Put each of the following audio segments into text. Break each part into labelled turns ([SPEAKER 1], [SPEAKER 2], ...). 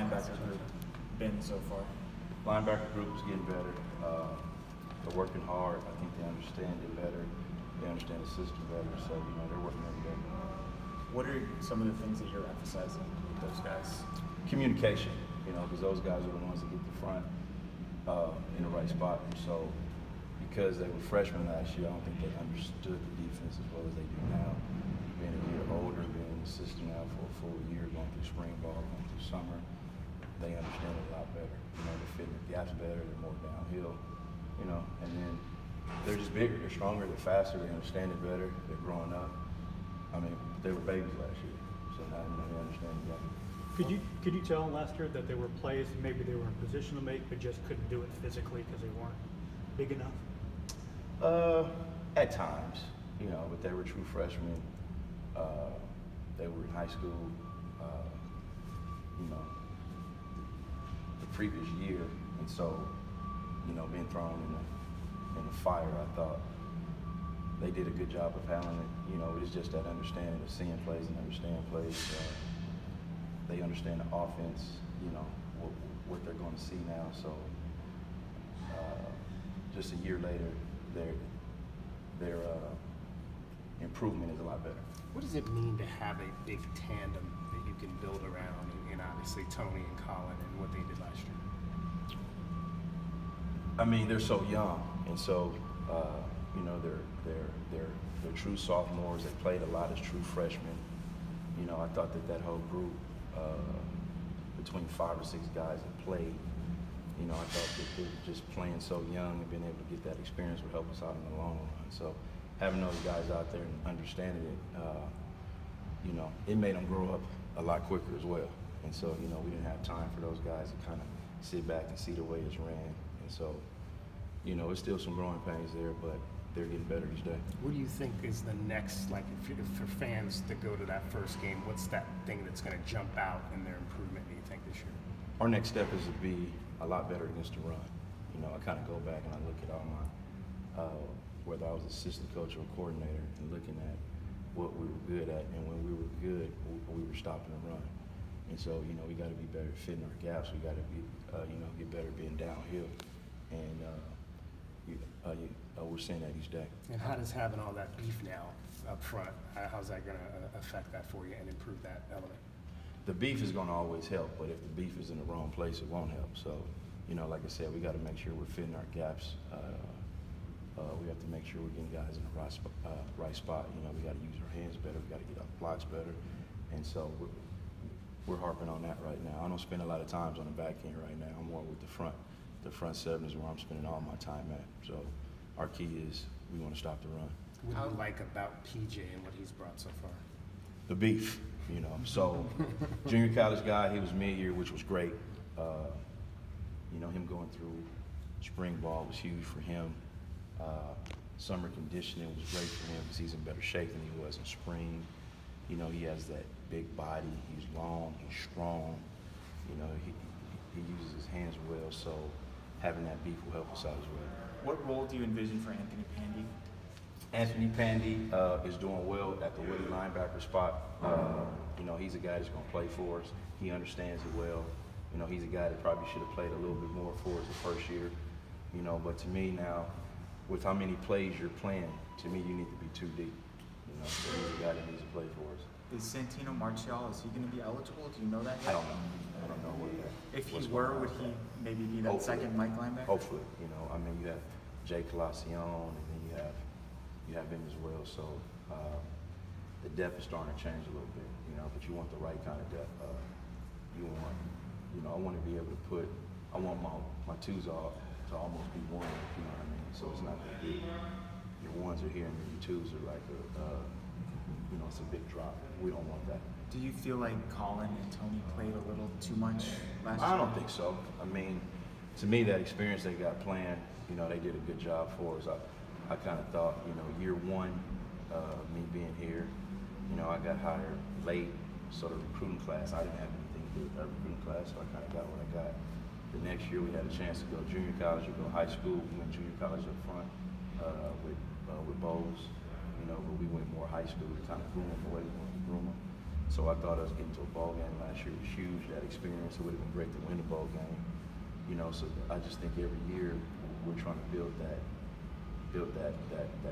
[SPEAKER 1] linebacker group been so far?
[SPEAKER 2] Linebacker group is getting better. They're working hard. I think they understand it better. They understand the system better. So, they're working every day.
[SPEAKER 1] What are some of the things that you're emphasizing with those guys?
[SPEAKER 2] Communication, because those guys are the ones that get the front in the right spot. So, because they were freshmen last year, I don't think they understood the defense as well as they do now. Being a year older, being in the system now for a full year, going through spring ball, going through summer, they understand it a lot better. They're fitting the gaps better, they're more downhill, and then they're just bigger, they're stronger, they're faster, they understand it better, they're growing up. I mean, they were babies last year, so now they understand the game.
[SPEAKER 3] Could you tell last year that there were plays maybe they were in position to make but just couldn't do it physically because they weren't big enough?
[SPEAKER 2] At times, but they were true freshmen. They were in high school, the previous year, and so, being thrown in the fire, I thought they did a good job of handling it. It's just that understanding of seeing plays and understanding plays. They understand the offense, what they're going to see now. So, just a year later, their improvement is a lot better.
[SPEAKER 4] What does it mean to have a big tandem that you can build around, and obviously Tony and Colin and what they did last year?
[SPEAKER 2] I mean, they're so young, and so they're true sophomores. They played a lot as true freshmen. I thought that whole group, between 5 or 6 guys that played, I thought that they were just playing so young and being able to get that experience would help us out in the long run. So having those guys out there and understanding it, it made them grow up a lot quicker as well. And so, we didn't have time for those guys to kind of sit back and see the way it's ran. And so, it's still some growing pains there, but they're getting better each day.
[SPEAKER 4] What do you think is the next, if for fans to go to that first game, what's that thing that's going to jump out in their improvement, do you think, this year?
[SPEAKER 2] Our next step is to be a lot better against the run. I kind of go back and I look at all my, whether I was assistant coach or coordinator, and looking at what we were good at, and when we were good, we were stopping the run. And so, we got to be better at fitting our gaps. We got to be, get better at being downhill. And we're seeing that each day.
[SPEAKER 4] And how does having all that beef now up front, how's that going to affect that for you and improve that element?
[SPEAKER 2] The beef is going to always help, but if the beef is in the wrong place, it won't help. So, like I said, we got to make sure we're fitting our gaps. We have to make sure we're getting guys in the right spot. We got to use our hands better. We got to get our blocks better. And so we're harping on that right now. I don't spend a lot of times on the back end right now. I'm more with the front. The front seven is where I'm spending all my time at. So our key is we want to stop the run.
[SPEAKER 4] What do you like about PJ and what he's brought so far?
[SPEAKER 2] The beef, So junior college guy, he was mid-year, which was great. Him going through spring ball was huge for him. Summer conditioning was great for him because he's in better shape than he was in spring. He has that big body. He's long. He's strong. He uses his hands well. So having that beef will help us out as well.
[SPEAKER 1] What role do you envision for Anthony Pandy?
[SPEAKER 2] Anthony Pandy is doing well at the Woody linebacker spot. He's a guy that's going to play for us. He understands it well. He's a guy that probably should have played a little bit more for us the first year. But to me now, with how many plays you're playing, to me you need to be too deep. So he's a guy that needs to play for us.
[SPEAKER 1] Is Santino Martial, is he going to be eligible? Do you know that yet?
[SPEAKER 2] I don't know what that.
[SPEAKER 1] If he were, would he maybe be that second Mike linebacker?
[SPEAKER 2] Hopefully, you have Jay Colacion, and then you have him as well. So the depth is starting to change a little bit, but you want the right kind of depth. I want to be able to I want my twos off to almost be one, you know what I mean? So it's not going to be, your ones are here and your twos are like it's a big drop. We don't want that.
[SPEAKER 1] Do you feel like Colin and Tony played a little too much last year?
[SPEAKER 2] I don't think so. I mean, to me, that experience they got playing, they did a good job for us. I kind of thought, year one, me being here, I got hired late, sort of recruiting class. I didn't have anything to do with that recruiting class, so I kind of got what I got. The next year, we had a chance to go junior college or go high school. We went junior college up front with Bowles, but we went more high school to kind of groom them the way we wanted to groom them. So I thought us getting to a ball game last year was huge. That experience, it would have been great to win the ball game. You know, so I just think every year we're trying to build that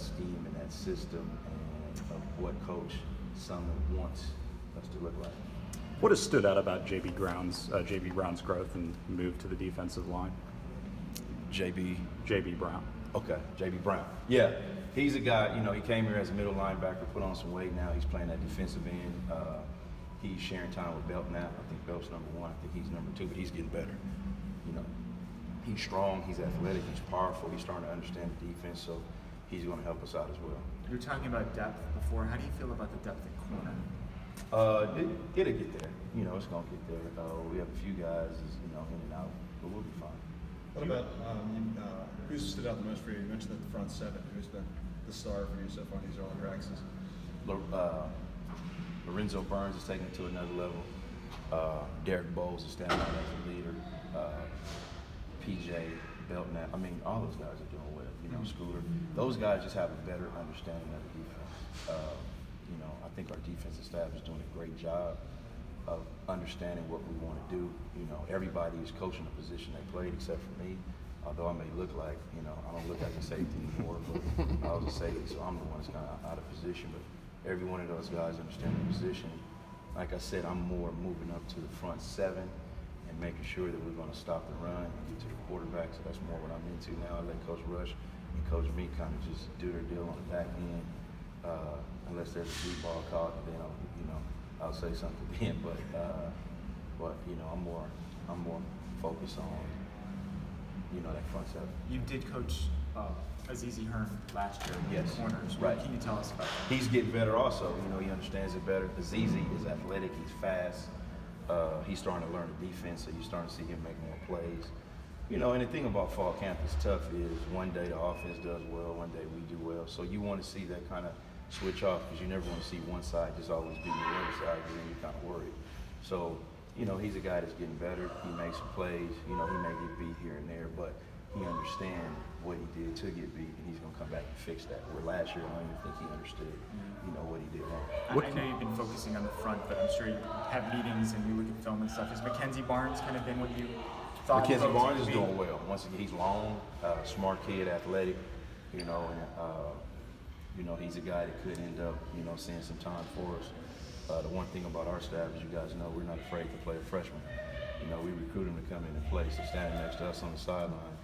[SPEAKER 2] scheme and that system and of what Coach Sumlin wants us to look like.
[SPEAKER 5] What has stood out about JB Brown's growth and move to the defensive line?
[SPEAKER 2] JB
[SPEAKER 5] Brown.
[SPEAKER 2] Okay, JB Brown. Yeah, he's a guy, you know, he came here as a middle linebacker, put on some weight. Now he's playing that defensive end. He's sharing time with Belt now. I think Belt's number 1. I think he's number 2, but he's getting better. You know, he's strong, he's athletic, he's powerful. He's starting to understand the defense, so he's going to help us out as well.
[SPEAKER 1] You were talking about depth before. How do you feel about the depth at corner?
[SPEAKER 2] It'll get there. You know, it's going to get there. We have a few guys, you know, in and out, but we'll be fine.
[SPEAKER 6] What about who's stood out the most for you? You mentioned that the front 7. Who's been the star for you so far in these early practices?
[SPEAKER 2] Lorenzo Burns is taking it to another level. Derek Bowles is standing out as a leader. PJ Belknap. I mean, all those guys are doing well. You know, Scooter. Those guys just have a better understanding of the defense. You know, I think our defensive staff is doing a great job of understanding what we want to do. You know, everybody is coaching the position they played except for me. Although I may look like, you know, I don't look like a safety anymore, but I was a safety, so I'm the one that's kind of out of position. But every one of those guys understand the position. Like I said, I'm more moving up to the front 7 and making sure that we're going to stop the run and get to the quarterback. So that's more what I'm into now. I let Coach Rush and Coach Me kind of just do their deal on the back end. Unless there's a deep ball called, then I'll say something then. But you know, I'm more focused on, you know, that front 7.
[SPEAKER 1] You did coach Azizi Hearn last year.
[SPEAKER 2] Yes.
[SPEAKER 1] Corners.
[SPEAKER 2] Right.
[SPEAKER 1] What can you tell us about that?
[SPEAKER 2] He's getting better also. You know, he understands it better. Azizi is athletic. He's fast. He's starting to learn the defense, so you're starting to see him make more plays. You know, and the thing about fall camp that's tough is one day the offense does well, one day we do well. So you want to see that kind of switch off because you never want to see one side just always beating the other side, because then you're kind of worried. So, you know, he's a guy that's getting better. He makes some plays. You know, he may get beat here and there, but he understands what he did to get beat, and he's going to come back and fix that. Where last year, I don't even think he understood, you know, what he did wrong.
[SPEAKER 1] I know you've been focusing on the front, but I'm sure you have meetings and you look at film and stuff. Has Mackenzie Barnes kind of been what you thought?
[SPEAKER 2] Mackenzie Barnes is doing well. Once again, he's long, smart kid, athletic, you know, and you know, he's a guy that could end up, you know, seeing some time for us. The one thing about our staff, as you guys know, we're not afraid to play a freshman. You know, we recruit him to come in and play. So standing next to us on the sideline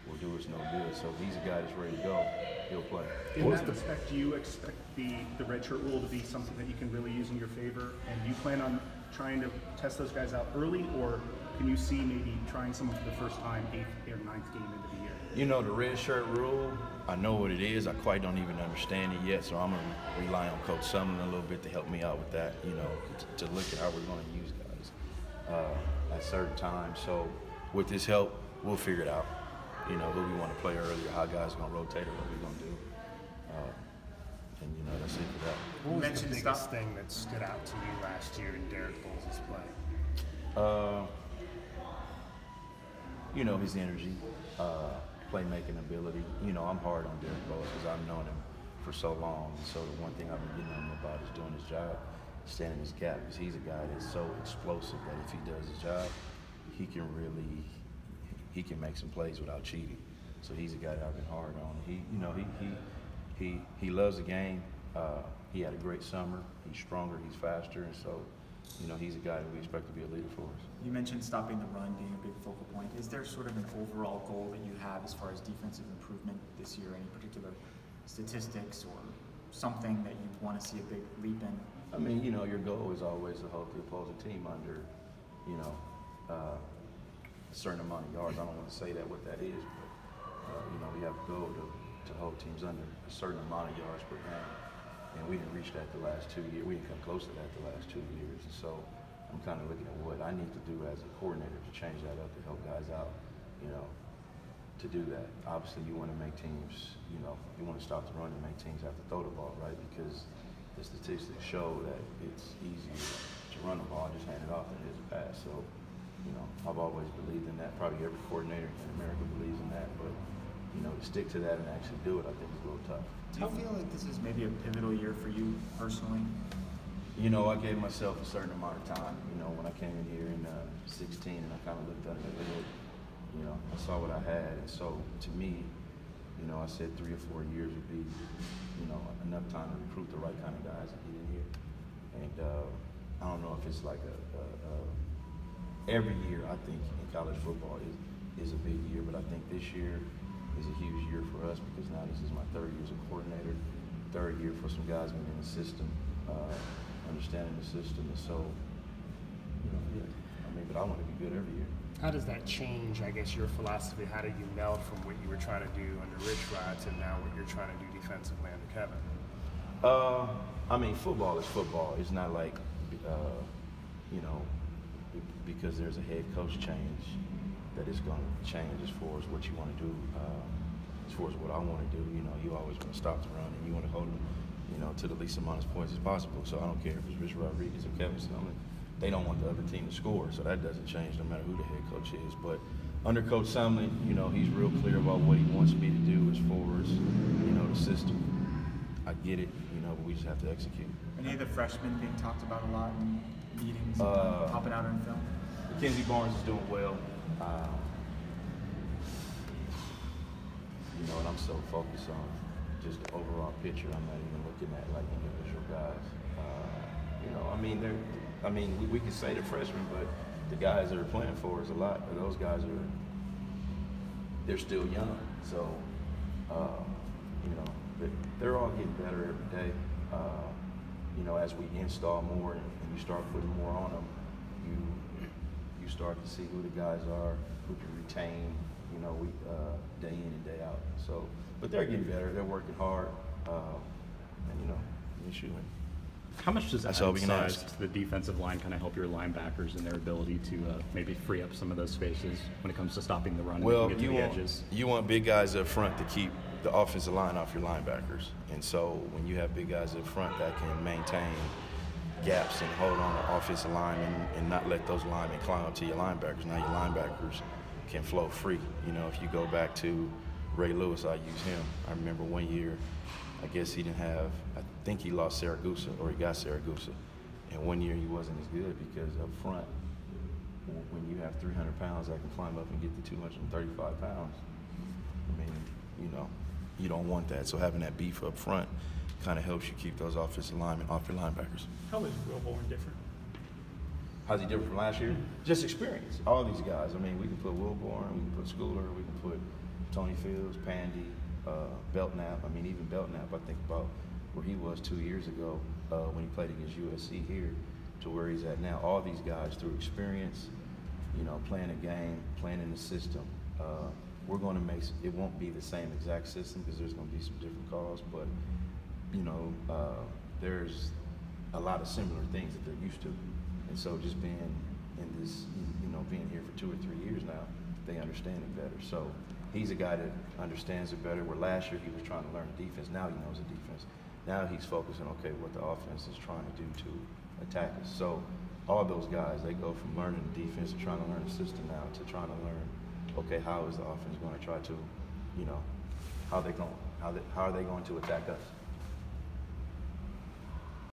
[SPEAKER 2] will do us no good. So if he's a guy that's ready to go, he'll play.
[SPEAKER 5] In that respect, do you expect the redshirt rule to be something that you can really use in your favor? And do you plan on trying to test those guys out early, or can you see maybe trying someone for the first time 8th or 9th game into the year?
[SPEAKER 2] You know, the red shirt rule, I know what it is. I quite don't even understand it yet, so I'm going to rely on Coach Sumlin a little bit to help me out with that, you know, to look at how we're going to use guys at certain times. So with this help, we'll figure it out, you know, who we want to play earlier, how guys are going to rotate or what we're going to do. And, you know, that's it for that.
[SPEAKER 4] What was the biggest thing that stood out to you last year in Derek Bowles' play?
[SPEAKER 2] You know, his energy, playmaking ability. You know, I'm hard on Derek Bowles because I've known him for so long. And so the one thing I've been getting on him about is doing his job, standing his gap, because he's a guy that's so explosive that if he does his job, he can make some plays without cheating. So he's a guy that I've been hard on. He loves the game. He had a great summer. He's stronger, he's faster, and so, you know, he's a guy that we expect to be a leader for us.
[SPEAKER 1] You mentioned stopping the run being a big focal point. Is there sort of an overall goal that you have as far as defensive improvement this year? Any particular statistics or something that you want to see a big leap in?
[SPEAKER 2] I mean, you know, your goal is always to hold the opposing team under, you know, a certain amount of yards. I don't want to say that what that is, but you know, we have a goal to hold teams under a certain amount of yards per game, and we didn't reach that the last 2 years. We didn't come close to that the last 2 years, and so I'm kind of looking at what I need to do as a coordinator to change that up, to help guys out, you know, to do that. Obviously, you want to make teams, you know, you want to stop the run and make teams have to throw the ball, right? Because the statistics show that it's easier to run the ball and just hand it off than it is a pass. So, you know, I've always believed in that. Probably every coordinator in America believes in that, but, you know, to stick to that and actually do it, I think is a little tough.
[SPEAKER 1] Do you feel like this is maybe a pivotal year for you personally?
[SPEAKER 2] You know, I gave myself a certain amount of time. You know, when I came in here in 16 and I kind of looked under the hood, you know, I saw what I had. And so to me, you know, I said 3 or 4 years would be, you know, enough time to recruit the right kind of guys to get in here. And I don't know if it's like every year I think in college football is a big year, but I think this year is a huge year for us because now this is my 3rd year as a coordinator, 3rd year for some guys being in the system, understanding the system. And so, you know, yeah, I mean, but I want to be good every year.
[SPEAKER 4] How does that change, I guess, your philosophy? How did you meld from what you were trying to do under Rich Rod to now what you're trying to do defensively under Kevin?
[SPEAKER 2] I mean, football is football. It's not like, you know, because there's a head coach change that it's going to change as far as what you want to do. As far as what I want to do, you know, you always want to stop the run and you want to hold them, you know, to the least amount of points as possible. So I don't care if it's Rich Rodriguez or Kevin Sumlin. They don't want the other team to score, so that doesn't change no matter who the head coach is. But under Coach Sumlin, you know, he's real clear about what he wants me to do as far as, you know, the system. I get it, you know, but we just have to execute.
[SPEAKER 1] Any of the freshmen being talked about a lot in meetings, popping out in film?
[SPEAKER 2] Mackenzie Barnes is doing well. You know, and I'm so focused on just the overall picture. I'm not even looking at like individual guys. You know, I mean, we can say the freshmen, but the guys that are playing for us a lot, those guys they're still young. So, you know, they're all getting better every day. You know, as we install more and you start putting more on them, you start to see who the guys are, who can retain, you know, day in and day out. So, but they're getting better. They're working hard, and you know, we shooting.
[SPEAKER 7] How much does
[SPEAKER 2] That's all we can
[SPEAKER 7] size
[SPEAKER 2] ask.
[SPEAKER 7] to the defensive line kind of help your linebackers in their ability to maybe free up some of those spaces when it comes to stopping the run and
[SPEAKER 2] Well,
[SPEAKER 7] get to the edges?
[SPEAKER 2] you want big guys up front to keep the offensive line off your linebackers. And so when you have big guys up front that can maintain gaps and hold on to offensive linemen and not let those linemen climb up to your linebackers, now your linebackers can flow free. You know, if you go back to Ray Lewis, I use him. I remember one year, I guess he didn't have, I think he lost Saragusa, or he got Saragusa. And one year he wasn't as good because up front, when you have 300 pounds that can climb up and get to 235 pounds, I mean, you know, you don't want that. So having that beef up front kind of helps you keep those offensive linemen off your linebackers.
[SPEAKER 3] How is Wilborn different?
[SPEAKER 2] How's he different from last year? Just experience. All these guys. I mean, we can put Wilborn, we can put Schooler, we can put Tony Fields, Pandy, Belknap. I mean, even Belknap, I think about where he was 2 years ago when he played against USC here to where he's at now. All these guys, through experience, you know, playing a game, playing in the system, we're going to make it won't be the same exact system because there's going to be some different calls, but, you know, there's a lot of similar things that they're used to. And so just being in this, you know, being here for 2 or 3 years now, they understand it better. So he's a guy that understands it better, where last year he was trying to learn the defense. Now he knows the defense. Now he's focusing, okay, what the offense is trying to do to attack us. So all those guys, they go from learning the defense and trying to learn the system now to trying to learn, okay, how is the offense going to try to, you know, how are they going to attack us?